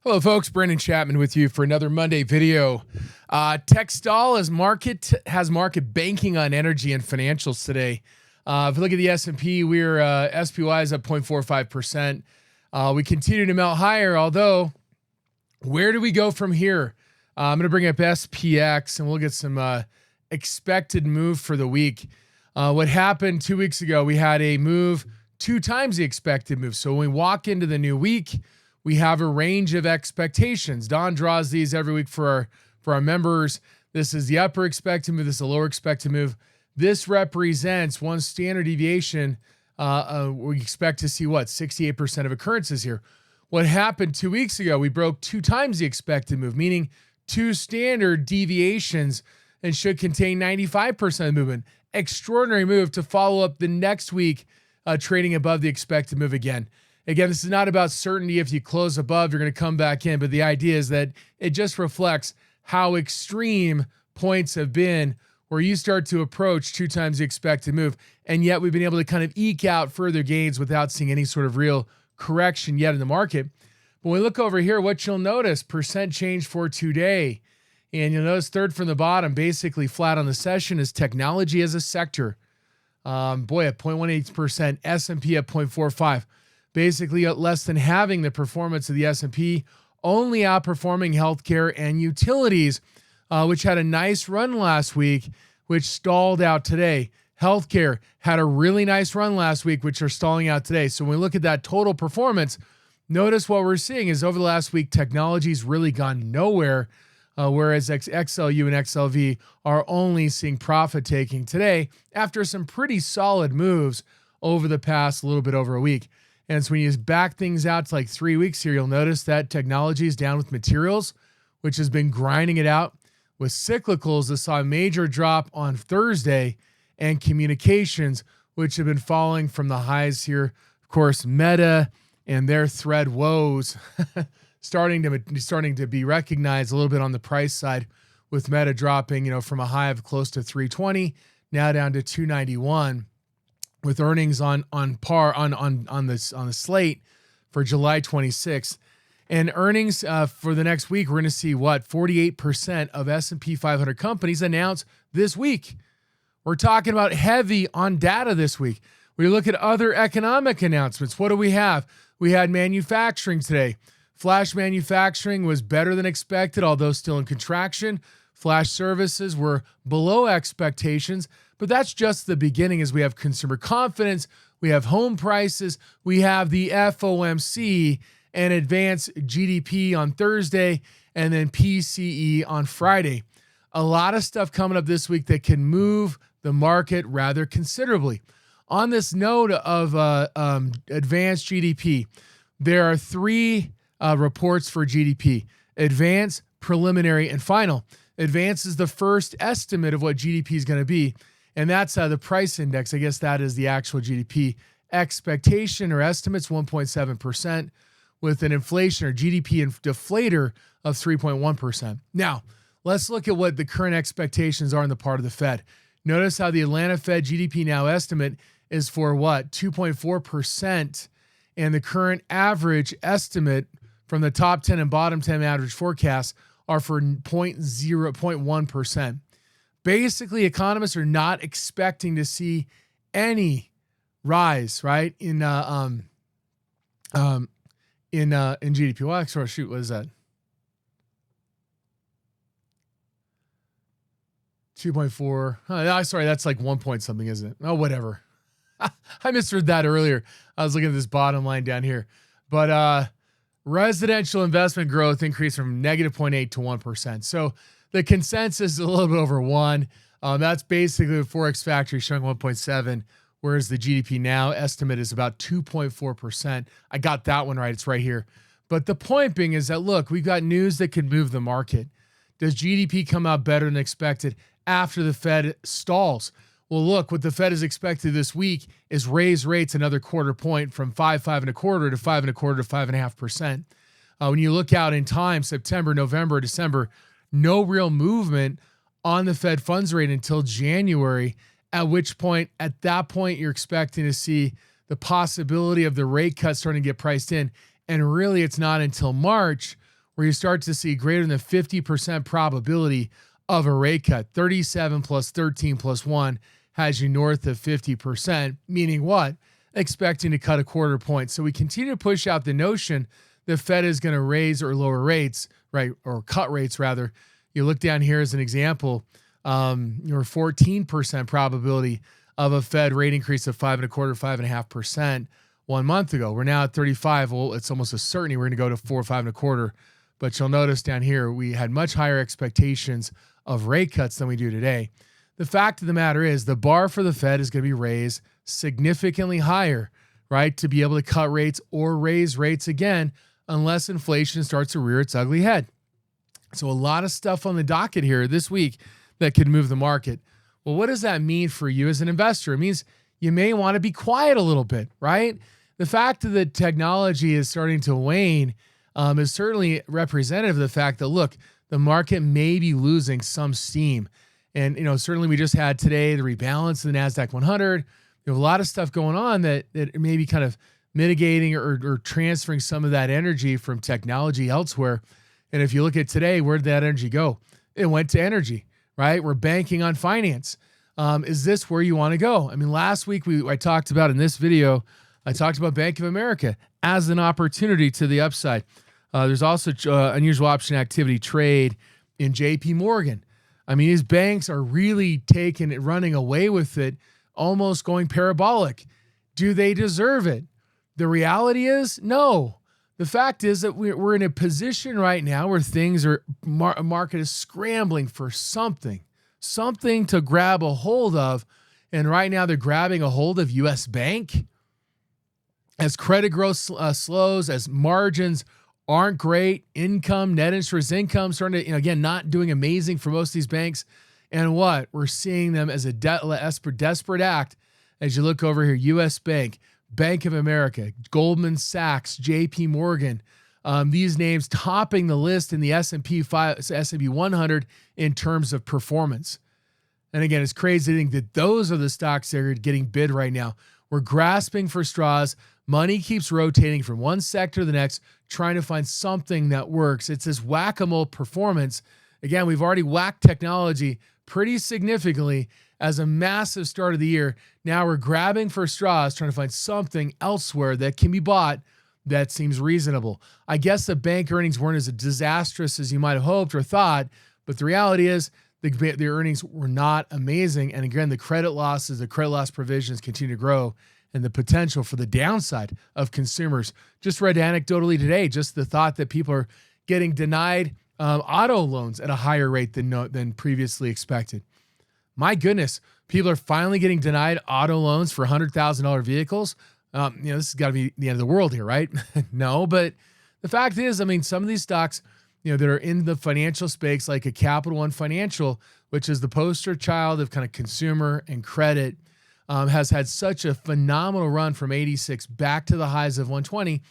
Hello, folks. Brendan Chapman with you for another Monday video. Tech stall has market banking on energy and financials today. If you look at the S&P, SPY is up 0.45%. We continue to melt higher, although where do we go from here? I'm going to bring up SPX and we'll get some expected move for the week. What happened 2 weeks ago, we had a move 2 times the expected move. So when we walk into the new week, we have a range of expectations. Don draws these every week for our members. This is the upper expected move. This is the lower expected move. This represents one standard deviation. We expect to see 68% of occurrences here. What happened 2 weeks ago, we broke 2 times the expected move, meaning 2 standard deviations, and should contain 95% of the movement. Extraordinary move to follow up the next week, trading above the expected move again. Again, this is not about certainty. If you close above, you're going to come back in. But the idea is that it just reflects how extreme points have been where you start to approach 2 times the expected move. And yet we've been able to kind of eke out further gains without seeing any sort of real correction yet in the market. When we look over here, what you'll notice, percent change for today. And you'll notice third from the bottom, basically flat on the session, is technology as a sector. At 0.18%, S&P at 0.45%. Basically less than having the performance of the S&P, only outperforming healthcare and utilities, which had a nice run last week, which stalled out today. Healthcare had a really nice run last week, which are stalling out today. So when we look at that total performance, notice what we're seeing is over the last week, technology's really gone nowhere, whereas XLU and XLV are only seeing profit taking today after some pretty solid moves over the past little bit over a week. And so when you back things out to like 3 weeks here, you'll notice that technology is down with materials, which has been grinding it out. With cyclicals that saw a major drop on Thursday, and communications, which have been falling from the highs here. Of course, Meta and their thread woes starting to be recognized a little bit on the price side, with Meta dropping, from a high of close to 320 now down to 291. With earnings on the slate for July 26th. And earnings for the next week, we're going to see 48% of S&P 500 companies announce this week. We're talking about heavy on data this week. We look at other economic announcements. What do we have? We had manufacturing today. Flash manufacturing was better than expected, although still in contraction. Flash services were below expectations. But that's just the beginning, as we have consumer confidence, we have home prices, we have the FOMC and advanced GDP on Thursday, and then PCE on Friday. A lot of stuff coming up this week that can move the market rather considerably. On this note of advanced GDP, there are 3 reports for GDP: advanced, preliminary, and final. Advanced is the first estimate of what GDP is going to be. And that's the price index. I guess that is the actual GDP expectation or estimates, 1.7%, with an inflation or GDP deflator of 3.1%. Now, let's look at what the current expectations are on the part of the Fed. Notice how the Atlanta Fed GDP now estimate is for 2.4%, and the current average from the top 10 and bottom 10 average forecasts are for 0.1%. Basically, economists are not expecting to see any rise, right, in GDP. Well, actually, what is that? 2.4. Sorry, that's like 1 point something, isn't it? Oh, whatever. I misread that earlier. I was looking at this bottom line down here. But residential investment growth increased from -0.8 to 1%. So the consensus is a little bit over 1. That's basically the Forex factory showing 1.7, whereas the GDP now estimate is about 2.4%. I got that one right. It's right here. But the point being is that, look, we've got news that could move the market. Does GDP come out better than expected after the Fed stalls? Well, look, what the Fed is expected this week is raise rates another quarter point from 5.25 to 5.25 to 5.5%. When you look out in time, September, November, December, no real movement on the Fed funds rate until January, at that point, you're expecting to see the possibility of the rate cut starting to get priced in. And really, it's not until March where you start to see greater than 50% probability of a rate cut. 37 plus 13 plus 1 has you north of 50%, meaning what? Expecting to cut a quarter point. So we continue to push out the notion the Fed is going to raise or lower rates, right? Or cut rates rather. You look down here as an example, your 14% probability of a Fed rate increase of 5.25%, 5.5% 1 month ago. We're now at 35. Well, it's almost a certainty we're going to go to 4, 5.25. But you'll notice down here, we had much higher expectations of rate cuts than we do today. The fact of the matter is the bar for the Fed is going to be raised significantly higher, right? To be able to cut rates or raise rates again, unless inflation starts to rear its ugly head. So a lot of stuff on the docket here this week that could move the market. Well, what does that mean for you as an investor? It means you may want to be quiet a little bit, right? The fact that technology is starting to wane is certainly representative of the fact that, look, the market may be losing some steam. And, certainly we just had today the rebalance of the NASDAQ 100. You have a lot of stuff going on that may be kind of mitigating or transferring some of that energy from technology elsewhere. And if you look at today, where did that energy go? It went to energy, right? We're banking on finance. Is this where you want to go? I mean, last week I talked about in this video, I talked about Bank of America as an opportunity to the upside. There's also unusual option activity trade in JP Morgan. I mean, these banks are really taking it, running away with it, almost going parabolic. Do they deserve it? The reality is no. The fact is that we're in a position right now where things are, market is scrambling for something to grab a hold of. And right now they're grabbing a hold of U.S. Bank. As credit growth slows, as margins aren't great, net interest income starting to, again, not doing amazing for most of these banks. And what? We're seeing them as a desperate act. As you look over here, U.S. Bank, Bank of America, Goldman Sachs, JP Morgan, these names topping the list in the S&P 100 in terms of performance. And again, it's crazy to think that those are the stocks that are getting bid right now. We're grasping for straws. Money keeps rotating from one sector to the next, trying to find something that works. It's this whack-a-mole performance. Again, we've already whacked technology pretty significantly as a massive start of the year. Now we're grabbing for straws, trying to find something elsewhere that can be bought that seems reasonable. I guess the bank earnings weren't as disastrous as you might have hoped or thought, but the reality is the earnings were not amazing. And again, the credit loss provisions continue to grow, and the potential for the downside of consumers. Just read anecdotally today, just the thought that people are getting denied auto loans at a higher rate than previously expected. My goodness, people are finally getting denied auto loans for $100,000 vehicles. This has got to be the end of the world here, right? No, but the fact is, I mean, some of these stocks, that are in the financial space, like a Capital One Financial, which is the poster child of kind of consumer and credit, has had such a phenomenal run from 86 back to the highs of 120,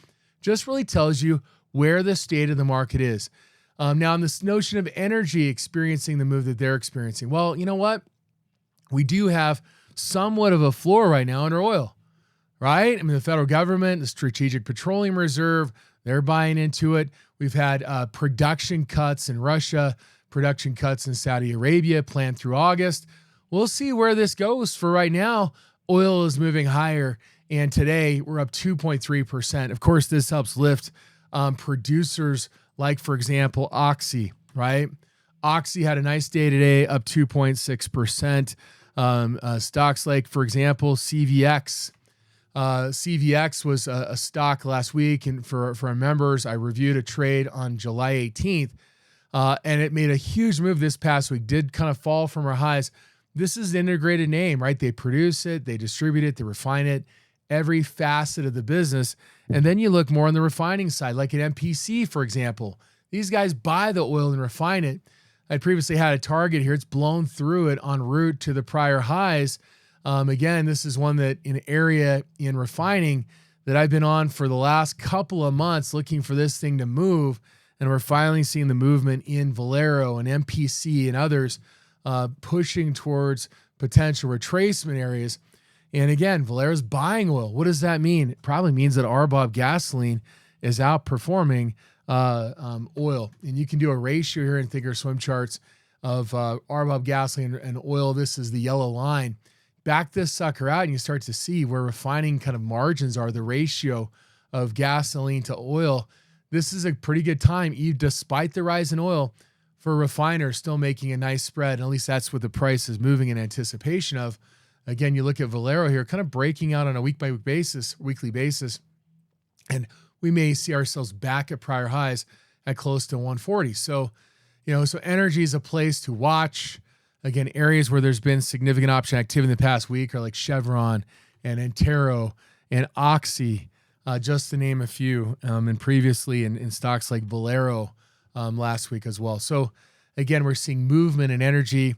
just really tells you where the state of the market is. Now, on this notion of energy experiencing the move that they're experiencing, well, you know what? We do have somewhat of a floor right now under oil, right? I mean, the federal government, the Strategic Petroleum Reserve, they're buying into it. We've had production cuts in Russia, production cuts in Saudi Arabia planned through August. We'll see where this goes. For right now, oil is moving higher, and today we're up 2.3%. Of course, this helps lift producers like, for example, Oxy, right? Oxy had a nice day today, up 2.6%. Stocks like, for example, CVX. CVX was a stock last week, and for our members, I reviewed a trade on July 18th, and it made a huge move this past week, did kind of fall from our highs. This is an integrated name, right? They produce it, they distribute it, they refine it, every facet of the business. And then you look more on the refining side, like at MPC, for example. These guys buy the oil and refine it. I previously had a target here. It's blown through it en route to the prior highs. Again, this is one that an area in refining that I've been on for the last couple of months looking for this thing to move. And we're finally seeing the movement in Valero and MPC and others pushing towards potential retracement areas. And again, Valero's buying oil. What does that mean? It probably means that RBOB gasoline is outperforming oil. And you can do a ratio here in Thinkorswim charts of RBOB gasoline and oil. This is the yellow line. Back this sucker out and you start to see where refining kind of margins are, the ratio of gasoline to oil. This is a pretty good time, despite the rise in oil, for refiners still making a nice spread. And at least that's what the price is moving in anticipation of. Again, you look at Valero here, kind of breaking out on a weekly basis, and we may see ourselves back at prior highs at close to 140. So, so energy is a place to watch. Again, areas where there's been significant option activity in the past week are like Chevron and Antero and Oxy, just to name a few, and previously in stocks like Valero last week as well. So again, we're seeing movement in energy.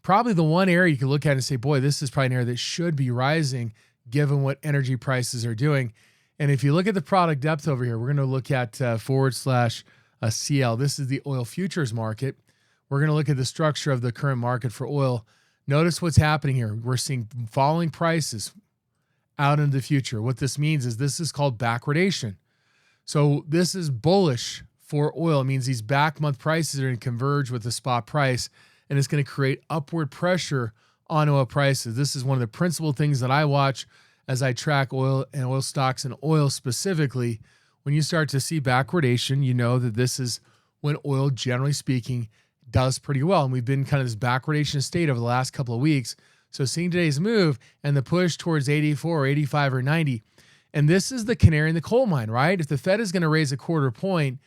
Probably the one area you can look at and say, boy, this is probably an area that should be rising given what energy prices are doing. And if you look at the product depth over here, we're going to look at /CL. This is the oil futures market. We're going to look at the structure of the current market for oil. Notice what's happening here. We're seeing falling prices out into the future. What this means is this is called backwardation. So this is bullish for oil. It means these back month prices are going to converge with the spot price, and it's going to create upward pressure on oil prices. This is one of the principal things that I watch as I track oil and oil stocks and oil specifically. When you start to see backwardation, you know that this is when oil, generally speaking, does pretty well. And we've been kind of this backwardation state over the last couple of weeks. So seeing today's move and the push towards 84 or 85 or 90, and this is the canary in the coal mine, right? If the Fed is going to raise a quarter point,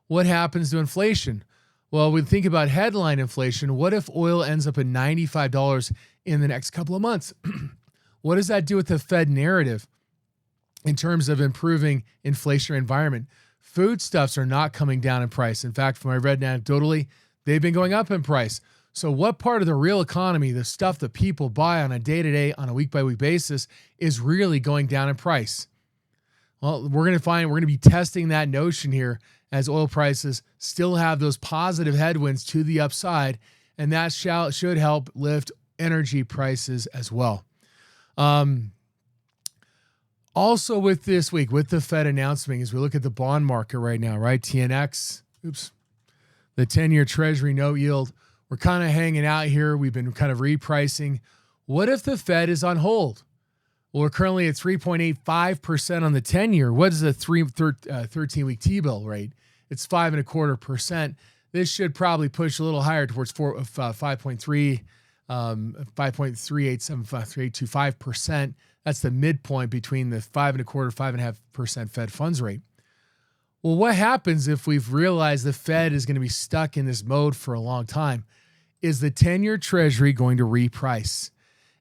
what happens to inflation? Well, we think about headline inflation. What if oil ends up at $95 in the next couple of months? What does that do with the Fed narrative in terms of improving inflationary environment? Foodstuffs are not coming down in price. In fact, from what I read anecdotally, they've been going up in price. So what part of the real economy, the stuff that people buy on a day-to-day, on a week-by-week basis, is really going down in price? Well, we're going to be testing that notion here as oil prices still have those positive headwinds to the upside, and that should help lift energy prices as well. Also with this week, with the Fed announcement, as we look at the bond market right now, right? TNX, the 10-year Treasury note yield, we're kind of hanging out here. We've been kind of repricing. What if the Fed is on hold? Well, we're currently at 3.85% on the 10-year. What is the 13-week T-bill rate? It's 5.25%. This should probably push a little higher towards 5.3, 5.3875325%. That's the midpoint between the 5.25, 5.5% Fed funds rate. Well, what happens if we've realized the Fed is going to be stuck in this mode for a long time? Is the 10-year Treasury going to reprice?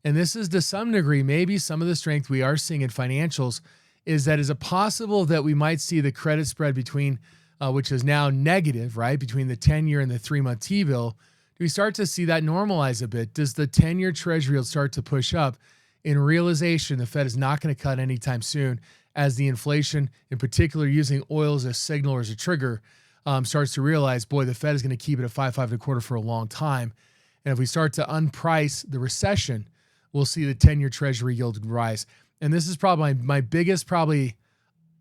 And this is to some degree, maybe some of the strength we are seeing in financials is it possible that we might see the credit spread between, which is now negative, right, between the 10-year and the 3-month T-bill. Do we start to see that normalize a bit? Does the 10-year Treasury yield start to push up in realization the Fed is not going to cut anytime soon as the inflation, in particular using oil as a signal or as a trigger, starts to realize, boy, the Fed is going to keep it at 5.25 for a long time. And if we start to unprice the recession, we'll see the 10-year Treasury yield rise. And this is probably my biggest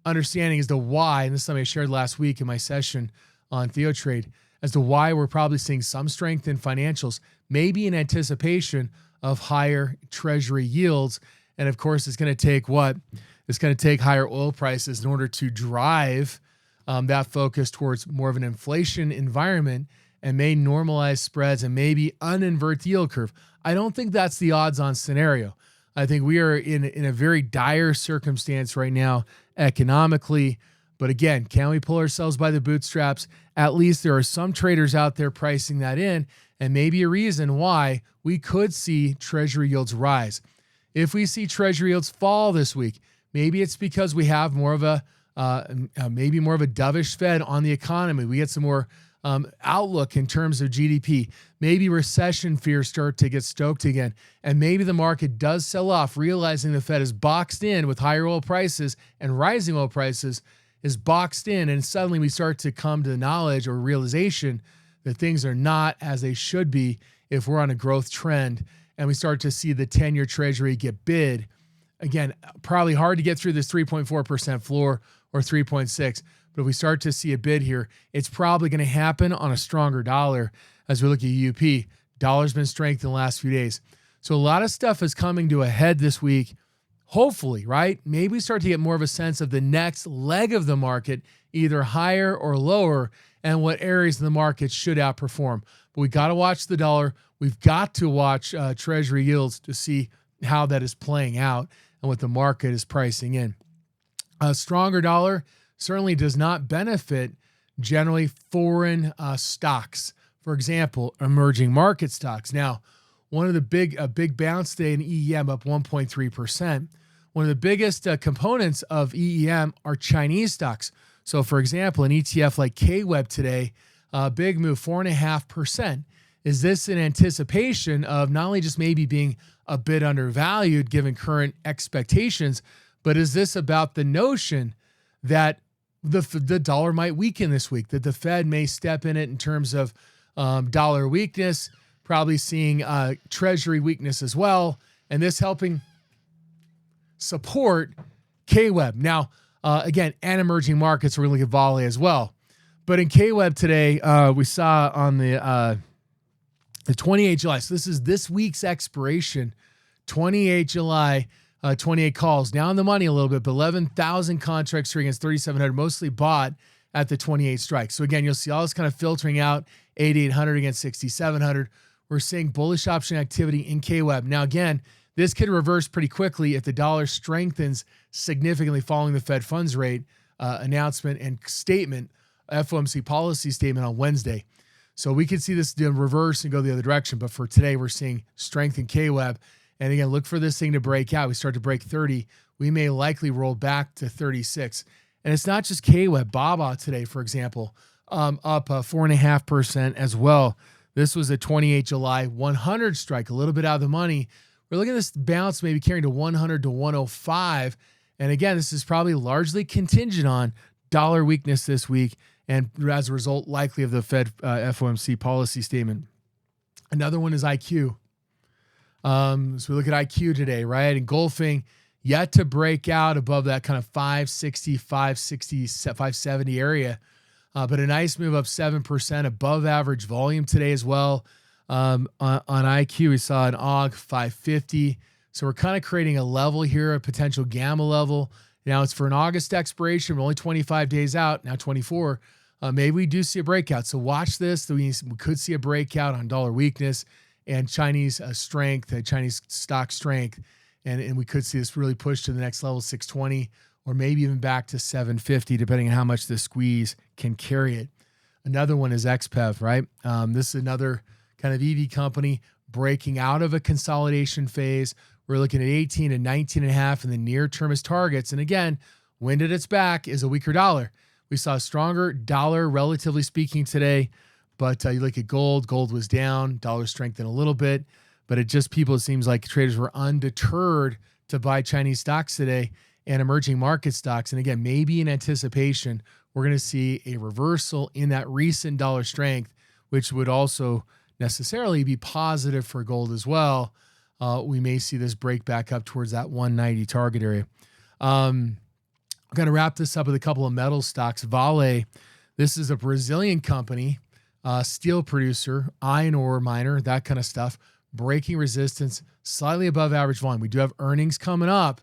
understanding as to why, and this is something I shared last week in my session on TheoTrade, as to why we're probably seeing some strength in financials, maybe in anticipation of higher Treasury yields. And of course, it's going to take what? It's going to take higher oil prices in order to drive that focus towards more of an inflation environment and may normalize spreads and maybe uninvert the yield curve. I don't think that's the odds-on scenario. I think we are in a very dire circumstance right now economically. But again, can we pull ourselves by the bootstraps? At least there are some traders out there pricing that in, and maybe a reason why we could see Treasury yields rise. If we see Treasury yields fall this week, maybe it's because we have more of a dovish Fed on the economy. We get some more outlook in terms of GDP. Maybe recession fears start to get stoked again. And maybe the market does sell off, realizing the Fed is boxed in with higher oil prices and rising oil prices is boxed in. And suddenly we start to come to the knowledge or realization that things are not as they should be if we're on a growth trend. And we start to see the 10-year Treasury get bid again, probably hard to get through this 3.4% floor or 3.6. But if we start to see a bid here, it's probably going to happen on a stronger dollar as we look at UP. Dollar's been strengthened the last few days. So a lot of stuff is coming to a head this week. Hopefully, right? Maybe we start to get more of a sense of the next leg of the market, either higher or lower, and what areas of the market should outperform. But we got to watch the dollar. We've got to watch Treasury yields to see how that is playing out and what the market is pricing in. A stronger dollar certainly does not benefit generally foreign stocks. For example, emerging market stocks. Now, one of the big bounce today in EEM up 1.3%. One of the biggest components of EEM are Chinese stocks. So, for example, an ETF like KWEB today, big move, 4.5%. Is this in anticipation of not only just maybe being a bit undervalued given current expectations, but is this about the notion that the dollar might weaken this week, that the Fed may step in it in terms of dollar weakness, probably seeing Treasury weakness as well, and this helping support KWEB. Now, again, and emerging markets, we're going to look at VALE as well. But in KWEB today, we saw on the 28th July, so this is this week's expiration, 28 July, 28 calls. Now in the money a little bit, but 11,000 contracts trading against 3,700, mostly bought at the 28 strike. So again, you'll see all this kind of filtering out, 8,800 against 6,700. We're seeing bullish option activity in KWEB. Now again, this could reverse pretty quickly if the dollar strengthens significantly following the Fed funds rate announcement and statement, FOMC policy statement on Wednesday. So we could see this reverse and go the other direction. But for today, we're seeing strength in KWEB. And again, look for this thing to break out. We start to break 30. We may likely roll back to 36. And it's not just KWEB. BABA today, for example, up 4.5% as well. This was a 28 July 100 strike, a little bit out of the money. We're looking at this bounce maybe carrying to 100 to 105. And again, this is probably largely contingent on dollar weakness this week, and as a result, likely of the Fed FOMC policy statement. Another one is IQ. So we look at IQ today, right? Engulfing, yet to break out above that kind of 560, 570 area. But a nice move up 7%, above average volume today as well. On IQ, we saw an AUG 550. So we're kind of creating a level here, a potential gamma level. Now it's for an August expiration. We're only 25 days out, now 24. Maybe we do see a breakout. So watch this. We could see a breakout on dollar weakness and Chinese strength, Chinese stock strength. And we could see this really push to the next level, 620, or maybe even back to 750, depending on how much the squeeze can carry it. Another one is XPEV, right? This is another kind of EV company breaking out of a consolidation phase. We're looking at 18 and 19.5 in the near term as targets. And again, wind at its back is a weaker dollar. We saw a stronger dollar, relatively speaking, today. But you look at gold. Gold was down. Dollar strengthened a little bit. But it seems like traders were undeterred to buy Chinese stocks today and emerging market stocks. And again, maybe in anticipation, we're going to see a reversal in that recent dollar strength, which would also necessarily be positive for gold as well. We may see this break back up towards that 190 target area. I'm going to wrap this up with a couple of metal stocks. VALE, this is a Brazilian company, steel producer, iron ore miner, that kind of stuff, breaking resistance, slightly above average volume. We do have earnings coming up,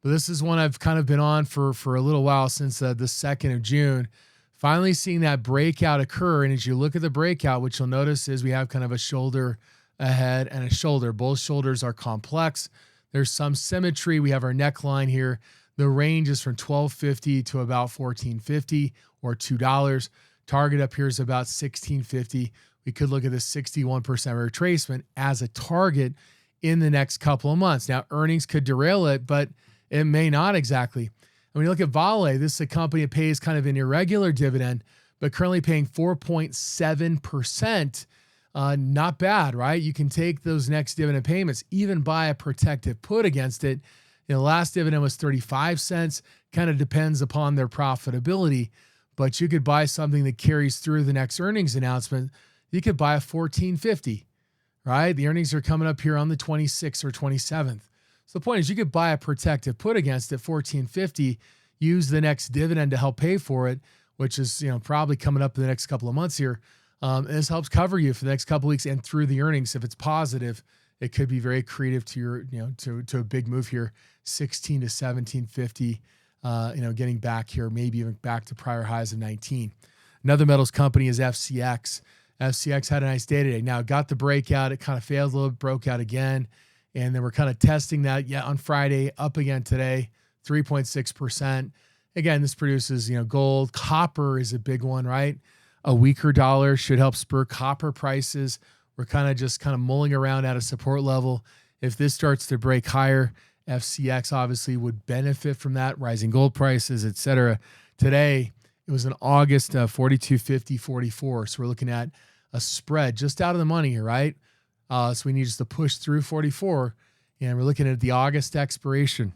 but this is one I've kind of been on for a little while, since the 2nd of June. Finally seeing that breakout occur. And as you look at the breakout, what you'll notice is we have kind of a shoulder, a head, and a shoulder. Both shoulders are complex. There's some symmetry. We have our neckline here. The range is from $12.50 to about $14.50 or $2. Target up here is about $16.50. We could look at the 61% retracement as a target in the next couple of months. Now, earnings could derail it, but it may not exactly. And when you look at VALE, this is a company that pays kind of an irregular dividend, but currently paying 4.7%. Not bad, right? You can take those next dividend payments, even buy a protective put against it. The last dividend was 35 cents. Kind of depends upon their profitability, but you could buy something that carries through the next earnings announcement. You could buy a 14.50, right? The earnings are coming up here on the 26th or 27th. So the point is you could buy a protective put against it, 14.50, use the next dividend to help pay for it, which is, probably coming up in the next couple of months here. This helps cover you for the next couple of weeks and through the earnings. If it's positive, it could be very creative to your, to a big move here, 16 to 17.50, getting back here, maybe even back to prior highs of 19. Another metals company is FCX. FCX had a nice day today. Now it got the breakout. It kind of failed a little, broke out again. And then we're kind of testing that on Friday, up again today, 3.6%. Again, this produces, gold. Copper is a big one, right? A weaker dollar should help spur copper prices. We're kind of mulling around at a support level. If this starts to break higher, FCX obviously would benefit from that, rising gold prices, et cetera. Today, it was in August, 42.50.44. So we're looking at a spread just out of the money here, right? So we need just to push through 44, and we're looking at the August expiration.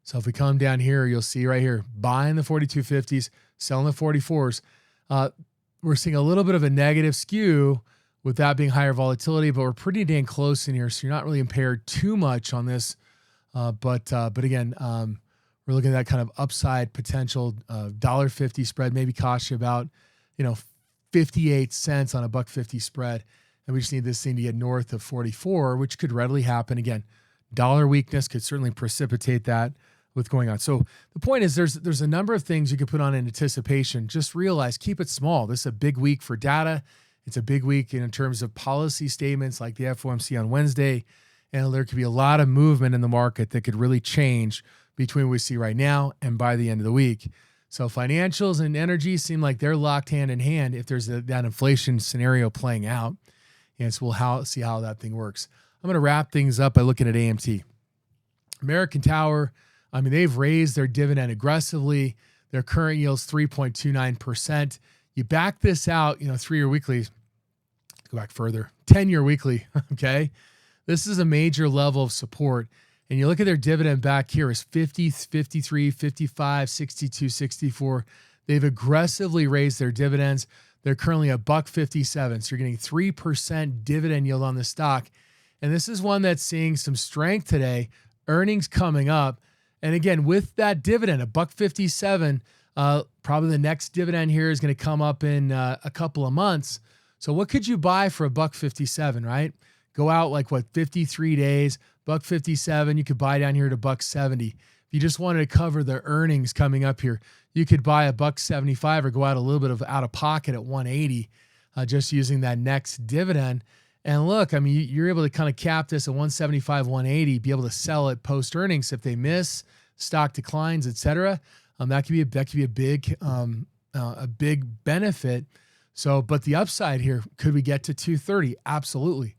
So if we come down here, you'll see right here, buying the 42.50s, selling the 44s. We're seeing a little bit of a negative skew with that being higher volatility, but we're pretty dang close in here, so you're not really impaired too much on this. But again, we're looking at that kind of upside potential, $1.50 spread, maybe cost you about, 58 cents on a $1.50 spread. And we just need this thing to get north of 44, which could readily happen. Again, dollar weakness could certainly precipitate that with going on. So the point is there's a number of things you could put on in anticipation. Just realize, keep it small. This is a big week for data. It's a big week in terms of policy statements like the FOMC on Wednesday. And there could be a lot of movement in the market that could really change between what we see right now and by the end of the week. So financials and energy seem like they're locked hand in hand if there's that inflation scenario playing out. And so we'll see how that thing works. I'm going to wrap things up by looking at AMT. American Tower, they've raised their dividend aggressively. Their current yield's 3.29%. You back this out, 3-year weekly, go back further, 10-year weekly, okay? This is a major level of support. And you look at their dividend back here is 50, 53, 55, 62, 64. They've aggressively raised their dividends. They're currently $1.57. So you're getting 3% dividend yield on the stock. And this is one that's seeing some strength today, earnings coming up. And again, with that dividend, $1.57, probably the next dividend here is going to come up in a couple of months. So what could you buy for $1.57, right? Go out 53 days, $1.57. You could buy down here to $1.70. If you just wanted to cover the earnings coming up here, you could buy $1.75 or go out a little bit of out of pocket at $1.80, just using that next dividend. And look, you're able to kind of cap this at $1.75, $1.80, be able to sell it post earnings if they miss, stock declines, et cetera. That could be a big benefit. So, but the upside here, could we get to 230? Absolutely.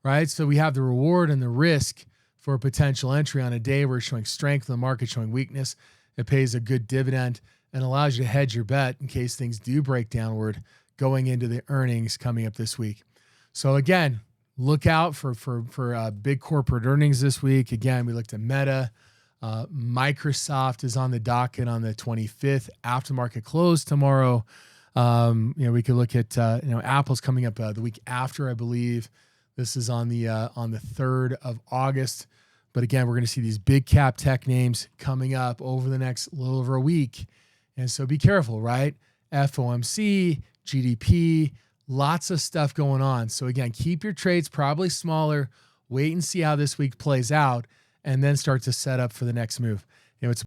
Right. So we have the reward and the risk for a potential entry on a day where it's showing strength in the market, showing weakness. It pays a good dividend and allows you to hedge your bet in case things do break downward going into the earnings coming up this week. So again, look out for big corporate earnings this week. Again, we looked at Meta. Microsoft is on the docket on the 25th, after market close tomorrow. We could look at Apple's coming up the week after, I believe. This is on the 3rd of August. But again, we're going to see these big cap tech names coming up over the next little over a week. And so be careful, right? FOMC, GDP, lots of stuff going on. So again, keep your trades probably smaller, wait and see how this week plays out, and then start to set up for the next move.